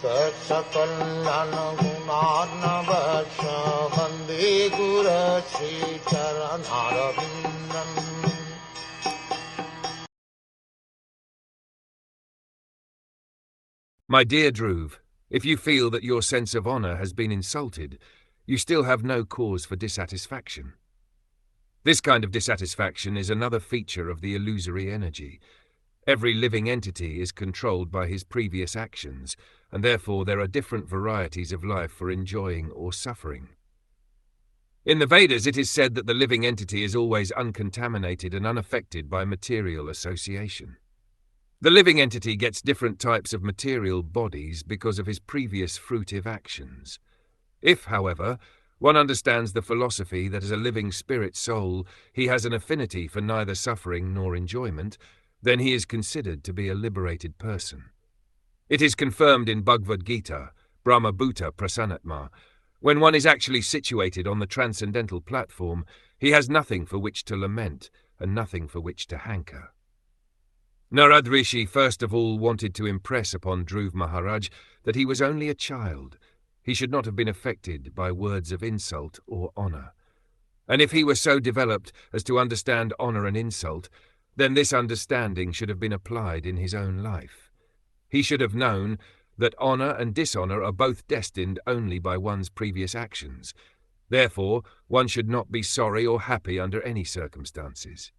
Saksakalyan gunarnavasya Vande Guru Sri Charanaravindan. My dear Dhruv, if you feel that your sense of honor has been insulted, you still have no cause for dissatisfaction. This kind of dissatisfaction is another feature of the illusory energy. Every living entity is controlled by his previous actions, and therefore there are different varieties of life for enjoying or suffering. In the Vedas, it is said that the living entity is always uncontaminated and unaffected by material association. The living entity gets different types of material bodies because of his previous fruitive actions. If, however, one understands the philosophy that as a living spirit soul he has an affinity for neither suffering nor enjoyment, then he is considered to be a liberated person. It is confirmed in Bhagavad Gita, Brahma Bhuta Prasannatma. When one is actually situated on the transcendental platform, he has nothing for which to lament and nothing for which to hanker. Narad Rishi first of all wanted to impress upon Dhruv Maharaj that he was only a child. He should not have been affected by words of insult or honor. And if he were so developed as to understand honor and insult, then this understanding should have been applied in his own life. He should have known that honor and dishonor are both destined only by one's previous actions. Therefore, one should not be sorry or happy under any circumstances.